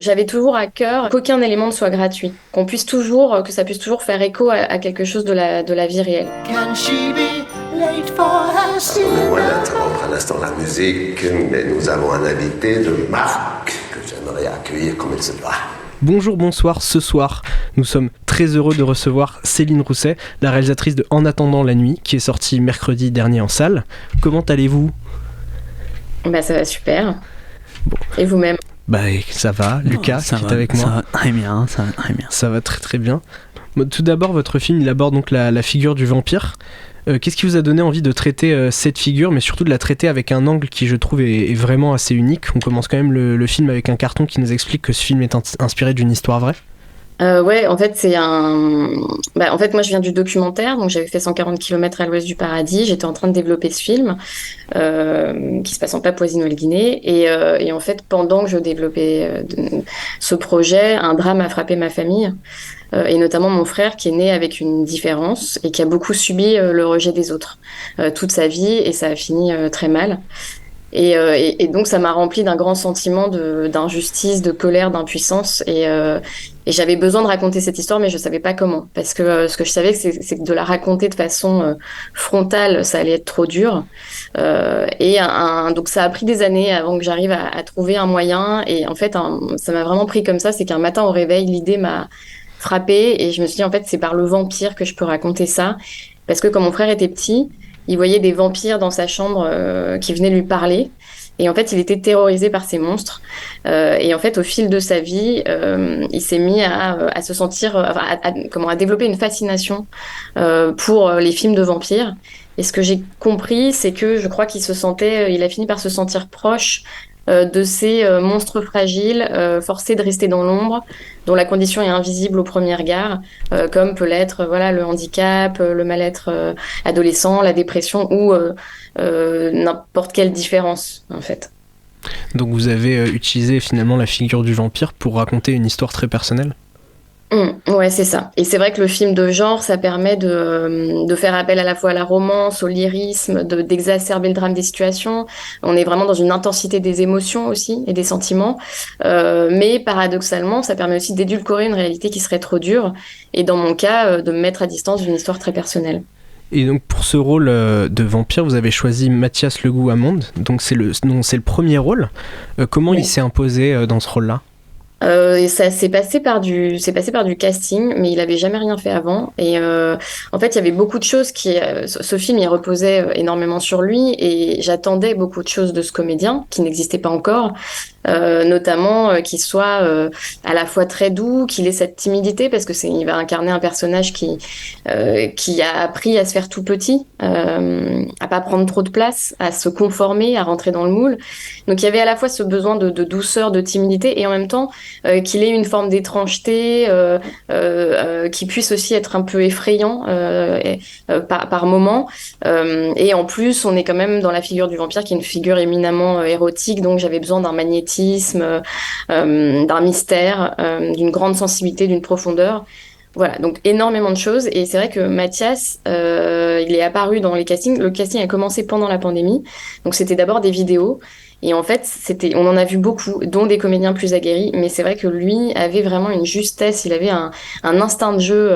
J'avais toujours à cœur qu'aucun élément ne soit gratuit, que ça puisse toujours faire écho à quelque chose de la vie réelle. Can she be late for her Pardonnez-moi d'interrompre un instant la musique, mais nous avons un invité de marque que j'aimerais accueillir comme il se doit. Bonjour, bonsoir, ce soir, nous sommes très heureux de recevoir Céline Rousset, la réalisatrice de En attendant la nuit, qui est sortie mercredi dernier en salle. Comment allez-vous ? Bah ça va super. Bon. Et vous-même ? Bah ça va, Lucas qui est avec moi. Ça va très bien, ça va très bien. Ça va très très bien. Bon, tout d'abord, votre film, il aborde donc la figure du vampire. Qu'est-ce qui vous a donné envie de traiter cette figure, mais surtout de la traiter avec un angle qui, je trouve, est vraiment assez unique ? On commence quand même le film avec un carton qui nous explique que ce film est inspiré d'une histoire vraie. Ouais, en fait, en fait, moi, je viens du documentaire, donc j'avais fait 140 km à l'ouest du paradis. J'étais en train de développer ce film qui se passe en Papouasie-Nouvelle-Guinée. Et en fait, pendant que je développais ce projet, un drame a frappé ma famille, et notamment mon frère qui est né avec une différence et qui a beaucoup subi le rejet des autres toute sa vie, et ça a fini très mal. Et donc, ça m'a rempli d'un grand sentiment d'injustice, de colère, d'impuissance. Et j'avais besoin de raconter cette histoire, mais je savais pas comment. Parce que ce que je savais, c'est que de la raconter de façon frontale, ça allait être trop dur. Donc, ça a pris des années avant que j'arrive à trouver un moyen. Et en fait, ça m'a vraiment pris comme ça. C'est qu'un matin au réveil, l'idée m'a frappée. Et je me suis dit, en fait, c'est par le vampire que je peux raconter ça. Parce que quand mon frère était petit, il voyait des vampires dans sa chambre qui venaient lui parler. Et en fait, il était terrorisé par ces monstres. Et en fait, au fil de sa vie, il s'est mis à se sentir, à développer une fascination pour les films de vampires. Et ce que j'ai compris, c'est que je crois il a fini par se sentir proche de ces monstres fragiles, forcés de rester dans l'ombre, dont la condition est invisible au premier regard, comme peut l'être voilà, le handicap, le mal-être adolescent, la dépression ou n'importe quelle différence, en fait. Donc vous avez utilisé finalement la figure du vampire pour raconter une histoire très personnelle ? Ouais, c'est ça. Et c'est vrai que le film de genre, ça permet de faire appel à la fois à la romance, au lyrisme, d'exacerber le drame des situations. On est vraiment dans une intensité des émotions aussi et des sentiments. Mais paradoxalement, ça permet aussi d'édulcorer une réalité qui serait trop dure. Et dans mon cas, de me mettre à distance d'une histoire très personnelle. Et donc pour ce rôle de vampire, vous avez choisi Mathias Legout-Amond. Donc c'est le premier rôle. Comment il s'est imposé dans ce rôle-là ? Et ça c'est passé par du casting, mais il avait jamais rien fait avant. Et en fait, il y avait beaucoup de choses ce film, il reposait énormément sur lui, et j'attendais beaucoup de choses de ce comédien qui n'existait pas encore, notamment qu'il soit à la fois très doux, qu'il ait cette timidité, parce que il va incarner un personnage qui a appris à se faire tout petit, à pas prendre trop de place, à se conformer, à rentrer dans le moule. Donc il y avait à la fois ce besoin de douceur, de timidité, et en même temps qu'il ait une forme d'étrangeté, qui puisse aussi être un peu effrayant par moment. Et en plus, on est quand même dans la figure du vampire, qui est une figure éminemment érotique, donc j'avais besoin d'un magnétisme, d'un mystère, d'une grande sensibilité, d'une profondeur. Voilà, donc énormément de choses. Et c'est vrai que Mathias, il est apparu dans les castings. Le casting a commencé pendant la pandémie, donc c'était d'abord des vidéos. Et en fait, on en a vu beaucoup, dont des comédiens plus aguerris, mais c'est vrai que lui avait vraiment une justesse, il avait un instinct de jeu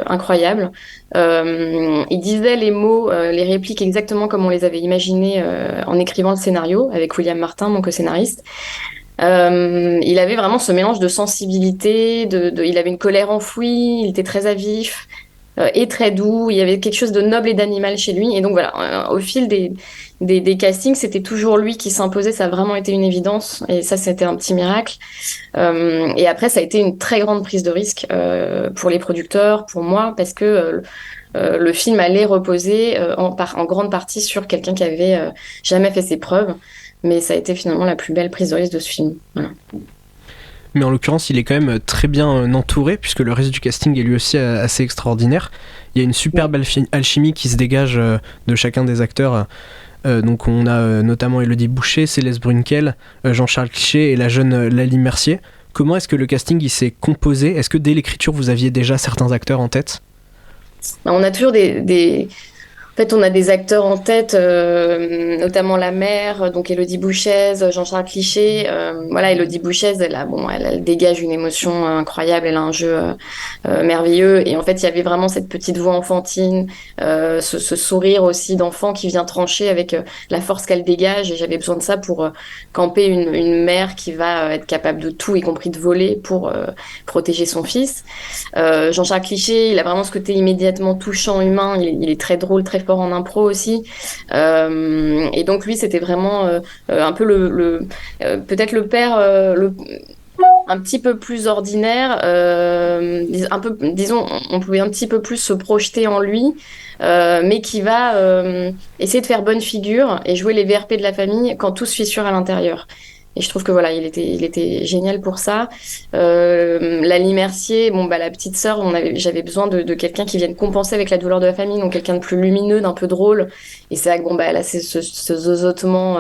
incroyable. Il disait les mots, les répliques exactement comme on les avait imaginés en écrivant le scénario, avec William Martin, mon co-scénariste. Il avait vraiment ce mélange de sensibilité, il avait une colère enfouie, il était très vif. Et très doux, il y avait quelque chose de noble et d'animal chez lui. Et donc voilà, au fil des castings, c'était toujours lui qui s'imposait, ça a vraiment été une évidence, et ça c'était un petit miracle. Et après, ça a été une très grande prise de risque pour les producteurs, pour moi, parce que le film allait reposer en grande partie sur quelqu'un qui avait jamais fait ses preuves, mais ça a été finalement la plus belle prise de risque de ce film. Voilà. Mais en l'occurrence, il est quand même très bien entouré, puisque le reste du casting est lui aussi assez extraordinaire. Il y a une superbe alchimie qui se dégage de chacun des acteurs. Donc on a notamment Élodie Boucher, Céleste Brunkel, Jean-Charles Cliché et la jeune Lali Mercier. Comment est-ce que le casting il s'est composé ? Est-ce que dès l'écriture, vous aviez déjà certains acteurs en tête ? On a toujours En fait, on a des acteurs en tête, notamment la mère, donc Élodie Bouchez, Jean-Charles Cliché. Voilà, Élodie Bouchez, elle dégage une émotion incroyable, elle a un jeu merveilleux. Et en fait, il y avait vraiment cette petite voix enfantine, ce sourire aussi d'enfant qui vient trancher avec la force qu'elle dégage. Et j'avais besoin de ça pour camper une mère qui va être capable de tout, y compris de voler, pour protéger son fils. Jean-Charles Cliché, il a vraiment ce côté immédiatement touchant, humain. Il est très drôle, très fort en impro aussi. Et donc lui, c'était vraiment un peu peut-être le père, un petit peu plus ordinaire. Disons, on pouvait un petit peu plus se projeter en lui, mais qui va essayer de faire bonne figure et jouer les VRP de la famille quand tout se fissure à l'intérieur. Et je trouve que voilà, il était génial pour ça. Laly Mercier, la petite sœur, j'avais besoin de quelqu'un qui vienne compenser avec la douleur de la famille, donc quelqu'un de plus lumineux, d'un peu drôle. Et c'est vrai que elle a ce zozotement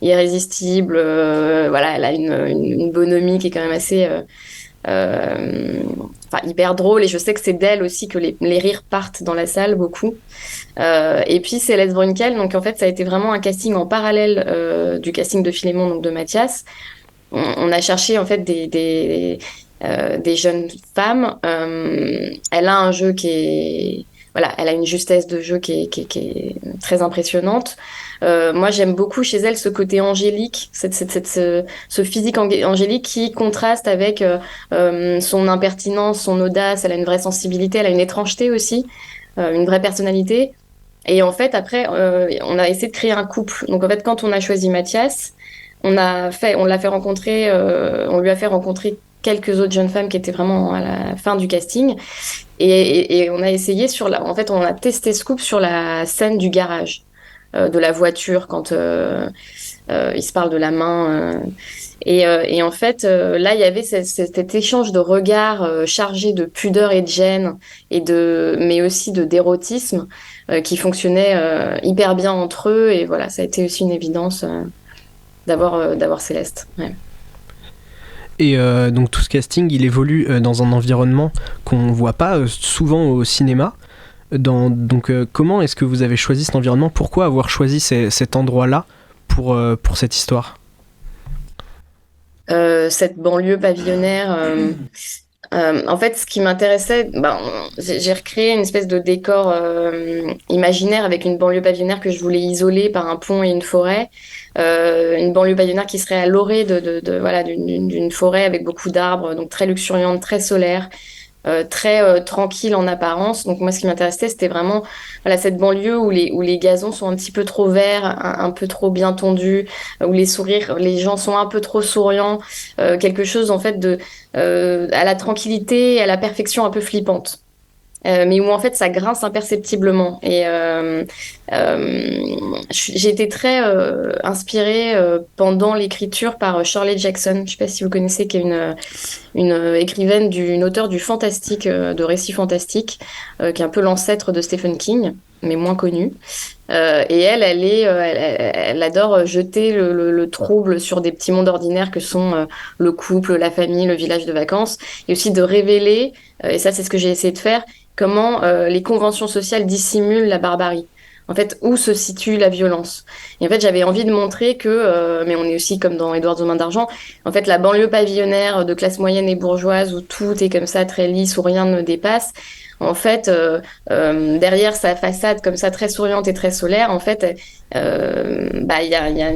irrésistible. Voilà, elle a une bonhomie qui est quand même assez hyper drôle. Et je sais que c'est d'elle aussi que les rires partent dans la salle beaucoup. Et puis Céleste Brunkel, donc en fait ça a été vraiment un casting en parallèle du casting de Philémon, donc de Mathias. On a cherché en fait des jeunes femmes. Elle a un jeu elle a une justesse de jeu qui est très impressionnante. Moi, j'aime beaucoup chez elle ce côté angélique, ce physique angélique qui contraste avec son impertinence, son audace. Elle a une vraie sensibilité, elle a une étrangeté aussi, une vraie personnalité. Et en fait, après, on a essayé de créer un couple. Donc en fait, quand on a choisi Mathias, on l'a fait rencontrer, on lui a fait rencontrer quelques autres jeunes femmes qui étaient vraiment à la fin du casting. Et on a essayé en fait, on a testé ce couple sur la scène du garage, de la voiture, quand il se parle de la main. Et en fait, là, il y avait cet échange de regards chargé de pudeur et de gêne, mais aussi d'érotisme, qui fonctionnait hyper bien entre eux. Et voilà, ça a été aussi une évidence d'avoir Céleste. Ouais. Et donc tout ce casting, il évolue dans un environnement qu'on voit pas souvent au cinéma. Donc comment est-ce que vous avez choisi cet environnement ? Pourquoi avoir choisi cet endroit-là pour cette histoire ? Cette banlieue pavillonnaire. En fait, ce qui m'intéressait, j'ai recréé une espèce de décor imaginaire avec une banlieue pavillonnaire que je voulais isoler par un pont et une forêt. Une banlieue pavillonnaire qui serait à l'orée d'une forêt avec beaucoup d'arbres, donc très luxuriante, très solaire, très tranquille en apparence. Donc moi, ce qui m'intéressait, c'était vraiment cette banlieue où les gazons sont un petit peu trop verts, un peu trop bien tondus, où les gens sont un peu trop souriants, quelque chose en fait à la tranquillité et à la perfection un peu flippante. Mais où en fait ça grince imperceptiblement. Et j'ai été très inspirée pendant l'écriture par Shirley Jackson. Je ne sais pas si vous connaissez, qui est une écrivaine, une auteure du fantastique, de récits fantastiques, qui est un peu l'ancêtre de Stephen King, mais moins connue. Et elle adore jeter le trouble sur des petits mondes ordinaires que sont le couple, la famille, le village de vacances, et aussi de révéler, et ça c'est ce que j'ai essayé de faire, comment les conventions sociales dissimulent la barbarie. En fait, où se situe la violence. Et en fait, j'avais envie de montrer que, mais on est aussi comme dans Édouard aux mains d'argent, en fait, la banlieue pavillonnaire de classe moyenne et bourgeoise, où tout est comme ça, très lisse, où rien ne dépasse, en fait, derrière sa façade comme ça, très souriante et très solaire, en fait, il y a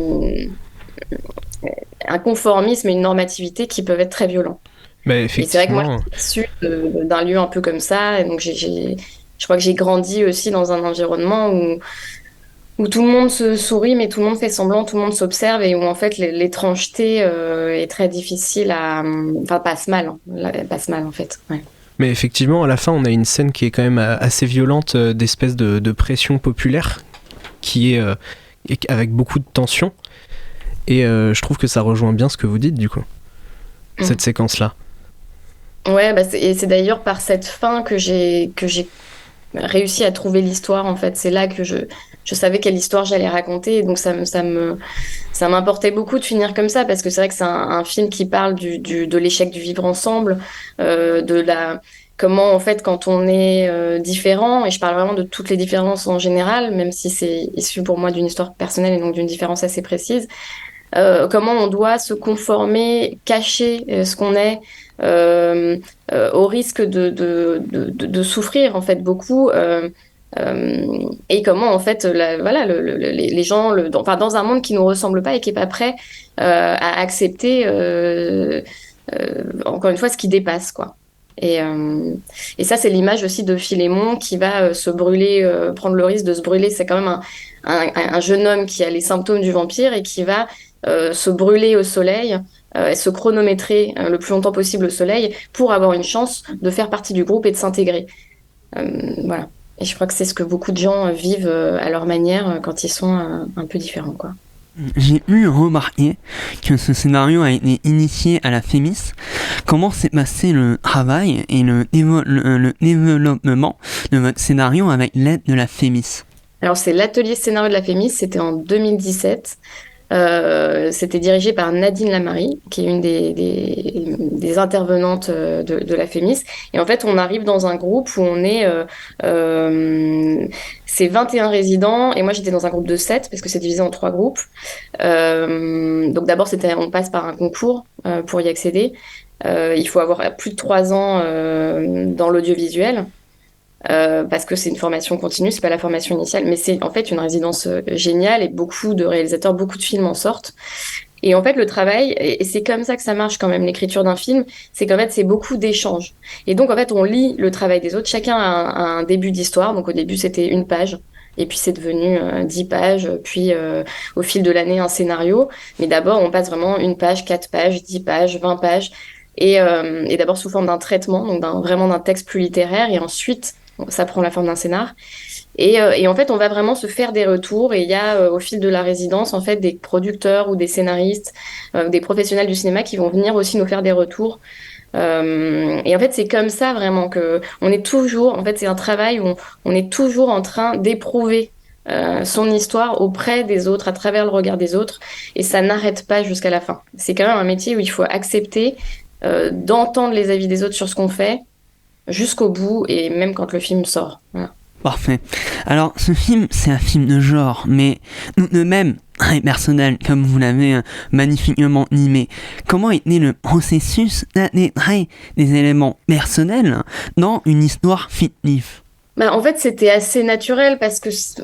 un conformisme et une normativité qui peuvent être très violents. Et c'est vrai que moi, je suis issue d'un lieu un peu comme ça, et donc je crois que j'ai grandi aussi dans un environnement où tout le monde se sourit, mais tout le monde fait semblant, tout le monde s'observe, et où en fait l'étrangeté est très difficile passe mal en fait. Ouais. Mais effectivement, à la fin, on a une scène qui est quand même assez violente, d'espèce de pression populaire, qui est avec beaucoup de tension. Et je trouve que ça rejoint bien ce que vous dites, du coup, cette séquence-là. Ouais, et c'est d'ailleurs par cette fin que j'ai réussi à trouver l'histoire, en fait. C'est là que je savais quelle histoire j'allais raconter, et donc ça m'importait beaucoup de finir comme ça, parce que c'est vrai que c'est un film qui parle de l'échec du vivre ensemble, comment en fait quand on est différent, et je parle vraiment de toutes les différences en général, même si c'est issu pour moi d'une histoire personnelle et donc d'une différence assez précise, comment on doit se conformer, cacher ce qu'on est, euh, au risque de souffrir en fait beaucoup. Et comment en fait voilà les gens enfin dans un monde qui nous ressemble pas et qui est pas prêt à accepter encore une fois ce qui dépasse quoi. Et ça c'est l'image aussi de Philémon qui va se brûler, prendre le risque de se brûler. C'est quand même un jeune homme qui a les symptômes du vampire et qui va se brûler au soleil, se chronométrer le plus longtemps possible au soleil pour avoir une chance de faire partie du groupe et de s'intégrer. Voilà. Et je crois que c'est ce que beaucoup de gens vivent à leur manière quand ils sont un peu différents, quoi. J'ai pu remarquer que ce scénario a été initié à la Fémis. Comment s'est passé le travail et le développement de votre scénario avec l'aide de la Fémis? Alors, c'est l'atelier scénario de la Fémis, c'était en 2017. C'était dirigé par Nadine Lamary, qui est une des intervenantes de la Fémis. Et en fait, on arrive dans un groupe où on est... c'est 21 résidents, et moi j'étais dans un groupe de 7, parce que c'est divisé en 3 groupes. Donc d'abord, on passe par un concours pour y accéder. Il faut avoir plus de 3 ans dans l'audiovisuel. Parce que c'est une formation continue, c'est pas la formation initiale, mais c'est en fait une résidence géniale et beaucoup de réalisateurs, beaucoup de films en sortent. Et en fait, le travail, et c'est comme ça que ça marche quand même, l'écriture d'un film, c'est qu'en fait, c'est beaucoup d'échanges. Et donc, en fait, on lit le travail des autres. Chacun a un début d'histoire. Donc, au début, c'était 1 page. Et puis, c'est devenu 10 pages. Puis, au fil de l'année, un scénario. Mais d'abord, on passe vraiment 1 page, 4 pages, 10 pages, 20 pages. Et d'abord sous forme d'un traitement, donc vraiment d'un texte plus littéraire. Et ensuite, ça prend la forme d'un scénar. Et en fait, on va vraiment se faire des retours. Et il y a au fil de la résidence, en fait, des producteurs ou des scénaristes, des professionnels du cinéma qui vont venir aussi nous faire des retours. Et en fait, c'est comme ça vraiment que on est toujours. En fait, c'est un travail où on est toujours en train d'éprouver son histoire auprès des autres, à travers le regard des autres. Et ça n'arrête pas jusqu'à la fin. C'est quand même un métier où il faut accepter d'entendre les avis des autres sur ce qu'on fait jusqu'au bout et même quand le film sort. Voilà. Parfait. Alors, ce film, c'est un film de genre, mais de même très personnel, comme vous l'avez magnifiquement animé. Comment était le processus d'intégrer des éléments personnels dans une histoire fictive? Bah, en fait, c'était assez naturel parce que ce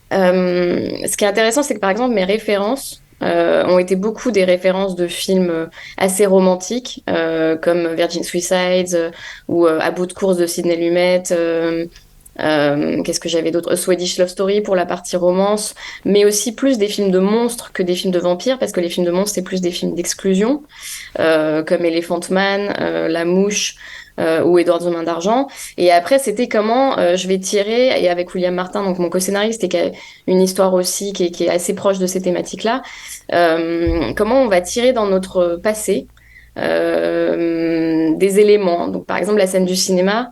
qui est intéressant, c'est que par exemple, mes références ont été beaucoup des références de films assez romantiques, comme Virgin Suicides ou À bout de course de Sidney Lumet. Qu'est-ce que j'avais d'autre? A Swedish Love Story pour la partie romance, mais aussi plus des films de monstres que des films de vampires, parce que les films de monstres, c'est plus des films d'exclusion, comme Elephant Man, La Mouche, ou Edward the Main d'Argent. Et après, c'était comment je vais tirer, et avec William Martin, donc mon co-scénariste, et qui a une histoire aussi qui est assez proche de ces thématiques-là, comment on va tirer dans notre passé des éléments. Donc, par exemple, la scène du cinéma,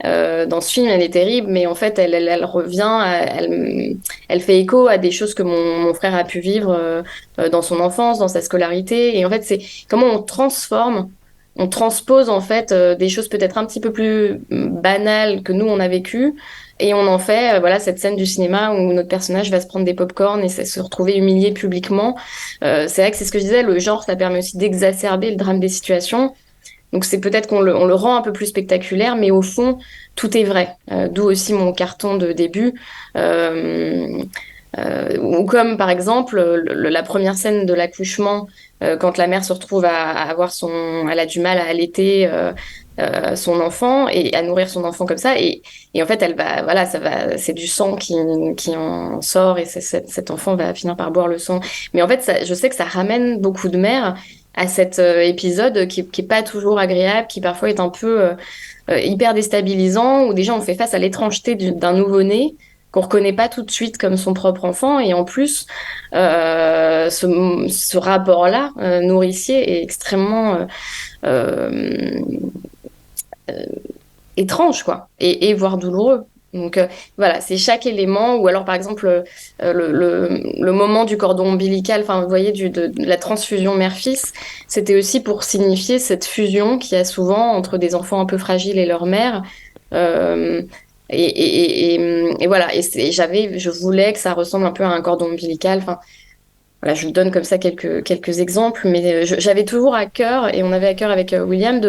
dans ce film, elle est terrible, mais en fait, elle revient, elle fait écho à des choses que mon frère a pu vivre dans son enfance, dans sa scolarité. Et en fait, c'est comment on transforme, on transpose en fait des choses peut-être un petit peu plus banales que nous on a vécues, et on en fait voilà cette scène du cinéma où notre personnage va se prendre des pop-corn et se retrouver humilié publiquement. C'est vrai que c'est ce que je disais, le genre, ça permet aussi d'exacerber le drame des situations. Donc c'est peut-être qu'on le rend un peu plus spectaculaire, mais au fond, tout est vrai. D'où aussi mon carton de début. Ou comme par exemple la première scène de l'accouchement, quand la mère se retrouve à avoir elle a du mal à allaiter son enfant et à nourrir son enfant comme ça. Et en fait, voilà, c'est du sang qui en sort et cet enfant va finir par boire le sang. Mais en fait, je sais que ça ramène beaucoup de mères à cet épisode qui est pas toujours agréable, qui parfois est un peu hyper déstabilisant, où déjà on fait face à l'étrangeté d'un nouveau-né qu'on reconnaît pas tout de suite comme son propre enfant, et en plus ce rapport-là nourricier est extrêmement étrange, quoi, et voire douloureux. Donc voilà, c'est chaque élément, ou alors par exemple le moment du cordon ombilical, enfin vous voyez, de la transfusion mère-fils, c'était aussi pour signifier cette fusion qu'il y a souvent entre des enfants un peu fragiles et leur mère. Euh, et voilà, je voulais que ça ressemble un peu à un cordon ombilical. Enfin, voilà, je vous donne comme ça quelques exemples, mais j'avais toujours à cœur, et on avait à cœur avec William,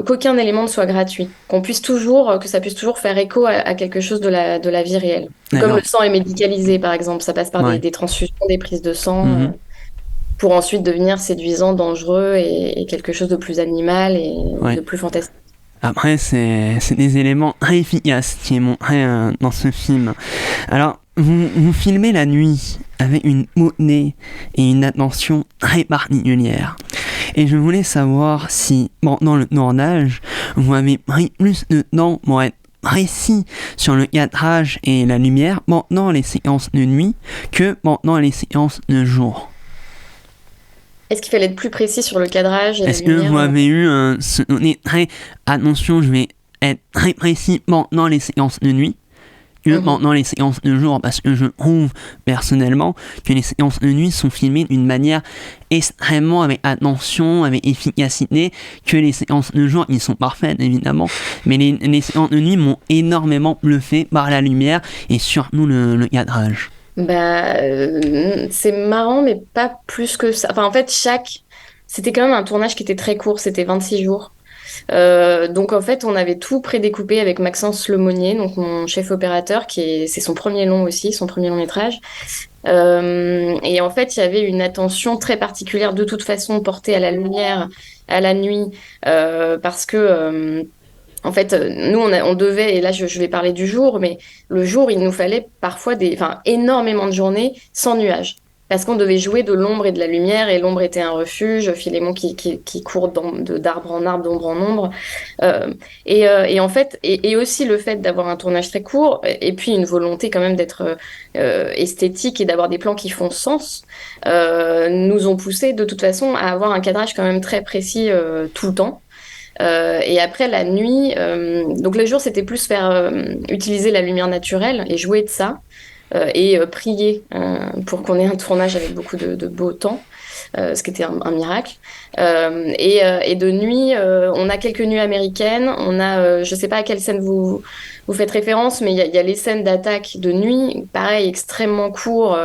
qu'aucun élément ne soit gratuit, qu'on puisse toujours, que ça puisse toujours faire écho à quelque chose de la vie réelle. Comme D'accord. le sang est médicalisé, par exemple, ça passe par Ouais. des transfusions, des prises de sang, Mhm. pour ensuite devenir séduisant, dangereux et quelque chose de plus animal et Ouais. de plus fantastique. Après, c'est des éléments très efficaces qui est montré dans ce film. Alors, vous filmez la nuit avec une beauté et une attention très particulière. Et je voulais savoir si, pendant le tournage, vous avez pris plus de temps pour être précis sur le cadrage et la lumière pendant les séquences de nuit que pendant les séquences de jour. Est-ce qu'il fallait être plus précis sur le cadrage et la Est-ce que lumière? vous avez eu ce donné très attention, je vais être très précis pendant les séquences de nuit que pendant les séquences de jour, parce que je trouve personnellement que les séquences de nuit sont filmées d'une manière extrêmement avec attention, avec efficacité, que les séquences de jour, ils sont parfaites évidemment, mais les séquences de nuit m'ont énormément bluffé par la lumière et surtout le cadrage. Bah, c'est marrant, mais pas plus que ça. Enfin, en fait, c'était quand même un tournage qui était très court, c'était 26 jours. Donc, en fait, on avait tout prédécoupé avec Maxence Lemonnier, donc mon chef opérateur, c'est son premier long aussi, son premier long métrage. Et en fait, il y avait une attention très particulière, de toute façon, portée à la lumière, à la nuit, parce que en fait, nous, on devait, et là, je vais parler du jour, mais le jour, il nous fallait parfois énormément de journées sans nuages. Parce qu'on devait jouer de l'ombre et de la lumière, et l'ombre était un refuge, Philémon qui court d'arbre en arbre, d'ombre en ombre. Et en fait, et aussi le fait d'avoir un tournage très court, et puis une volonté quand même d'être esthétique et d'avoir des plans qui font sens, nous ont poussé de toute façon à avoir un cadrage quand même très précis tout le temps. Et après la nuit, donc le jour c'était plus faire utiliser la lumière naturelle et jouer de ça et prier pour qu'on ait un tournage avec beaucoup de beau temps, ce qui était un miracle. Et de nuit, on a quelques nuits américaines, on a, je sais pas à quelle scène vous faites référence, mais il y a les scènes d'attaque de nuit, pareil, extrêmement court.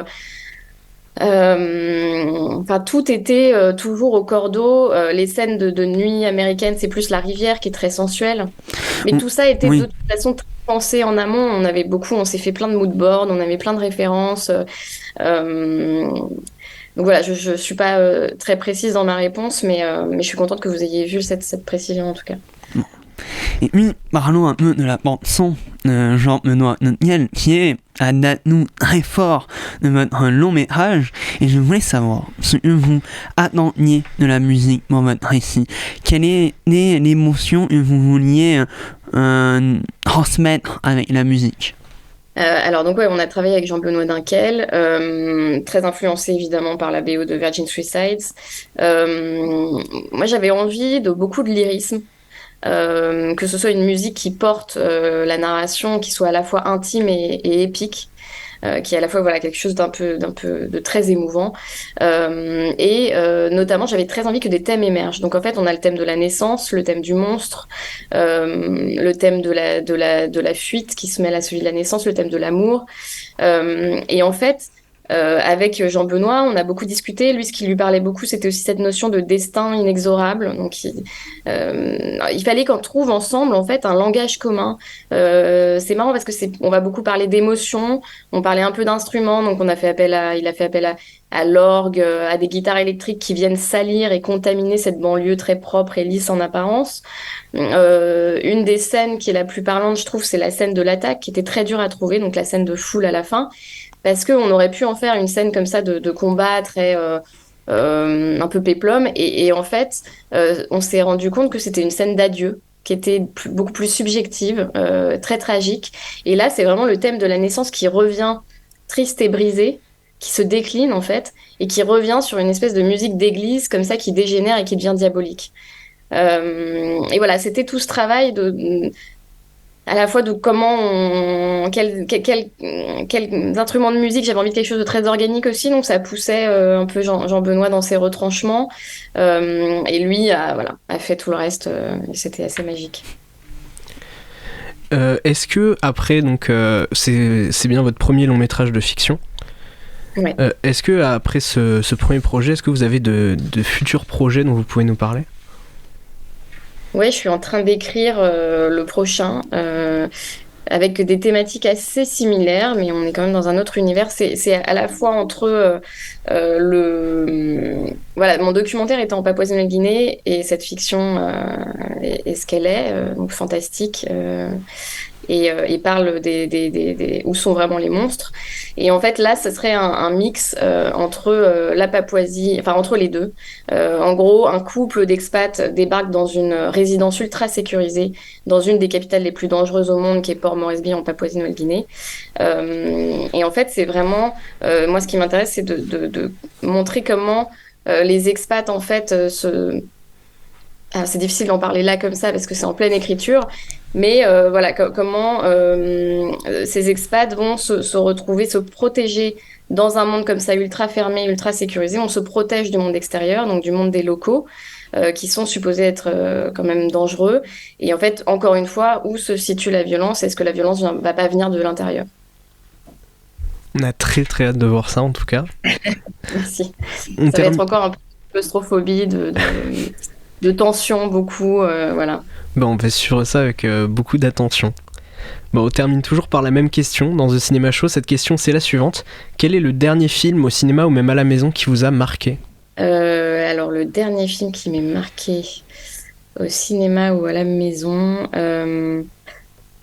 Enfin, tout était toujours au cordeau. Les scènes de nuit américaine, c'est plus la rivière qui est très sensuelle. Mais tout ça était Oui. de toute façon très pensé en amont. On s'est fait plein de moodboards, on avait plein de références. Donc voilà, je suis pas très précise dans ma réponse, mais je suis contente que vous ayez vu cette précision en tout cas. Et puis, parlons un peu de la bande-son de Jean-Benoît Notiel, qui est à date nous très fort de votre long métrage. Et je voulais savoir ce que vous attendiez de la musique dans votre récit. Quelle est l'émotion que vous vouliez transmettre avec la musique? Alors donc ouais, on a travaillé avec Jean-Benoît Dunkel, très influencé évidemment par la BO de Virgin Suicides. Moi j'avais envie de beaucoup de lyrisme. Que ce soit une musique qui porte la narration, qui soit à la fois intime et épique, qui est à la fois voilà quelque chose de très émouvant. Notamment, j'avais très envie que des thèmes émergent. Donc en fait, on a le thème de la naissance, le thème du monstre, le thème de la fuite qui se mêle à celui de la naissance, le thème de l'amour. Et en fait, avec Jean-Benoît, on a beaucoup discuté. Lui, ce qui lui parlait beaucoup, c'était aussi cette notion de destin inexorable. Donc, il fallait qu'on trouve ensemble, en fait, un langage commun. C'est marrant parce que on va beaucoup parler d'émotions, on parlait un peu d'instruments. Donc, il a fait appel à l'orgue, à des guitares électriques qui viennent salir et contaminer cette banlieue très propre et lisse en apparence. Une des scènes qui est la plus parlante, je trouve, c'est la scène de l'attaque, qui était très dure à trouver. Donc, la scène de foule à la fin. Parce qu'on aurait pu en faire une scène comme ça de combat très un peu péplum. Et en fait, on s'est rendu compte que c'était une scène d'adieu qui était beaucoup plus subjective, très tragique. Et là, c'est vraiment le thème de la naissance qui revient triste et brisé, qui se décline en fait, et qui revient sur une espèce de musique d'église comme ça qui dégénère et qui devient diabolique. Et voilà, c'était tout ce travail à la fois de quels instruments de musique. J'avais envie de quelque chose de très organique aussi, donc ça poussait un peu Jean Benoît dans ses retranchements. Et lui a fait tout le reste, et c'était assez magique. Est-ce que après, donc c'est bien votre premier long métrage de fiction. Ouais. Est-ce que après ce premier projet, est-ce que vous avez de futurs projets dont vous pouvez nous parler? Ouais, je suis en train d'écrire le prochain avec des thématiques assez similaires, mais on est quand même dans un autre univers. C'est à la fois entre voilà, mon documentaire était en Papouasie-Nouvelle-Guinée et cette fiction est ce qu'elle est, donc fantastique. Et parle où sont vraiment les monstres. Et en fait, là, ce serait un mix entre la Papouasie, enfin entre les deux. En gros, un couple d'expats débarque dans une résidence ultra sécurisée dans une des capitales les plus dangereuses au monde, qui est Port Moresby en Papouasie-Nouvelle-Guinée. Et en fait, c'est vraiment, moi, ce qui m'intéresse, c'est de montrer comment les expats, en fait, Alors, c'est difficile d'en parler là comme ça parce que c'est en pleine écriture, mais voilà comment ces expats vont se retrouver, se protéger dans un monde comme ça ultra fermé, ultra sécurisé. On se protège du monde extérieur, donc du monde des locaux, qui sont supposés être quand même dangereux. Et en fait, encore une fois, où se situe la violence? Est-ce que la violence va pas venir de l'intérieur? On a très très hâte de voir ça en tout cas. Merci. Ça va être encore un peu de claustrophobie, de tension, beaucoup, voilà. Bon, on va suivre ça avec beaucoup d'attention. Bon, on termine toujours par la même question dans The Cinema Show. Cette question, c'est la suivante. Quel est le dernier film au cinéma ou même à la maison qui vous a marqué? Alors, le dernier film qui m'est marqué au cinéma ou à la maison,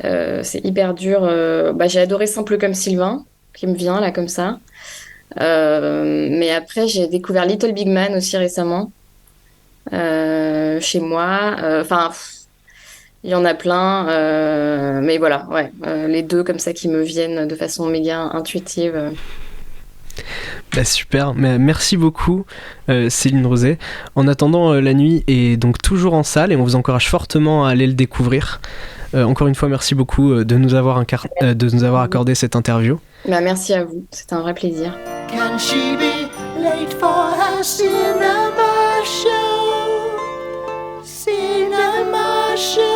c'est hyper dur. J'ai adoré Simple comme Sylvain, qui me vient là comme ça. Mais après, j'ai découvert Little Big Man aussi récemment. Chez moi. Enfin, il y en a plein. Mais voilà, ouais. Les deux comme ça qui me viennent de façon méga intuitive. Bah super, mais merci beaucoup Céline Rosé. En attendant, La Nuit est donc toujours en salle et on vous encourage fortement à aller le découvrir. Encore une fois, merci beaucoup de nous avoir accordé cette interview. Bah, merci à vous, c'était un vrai plaisir. Can she be late for her cinema show? Cinema show.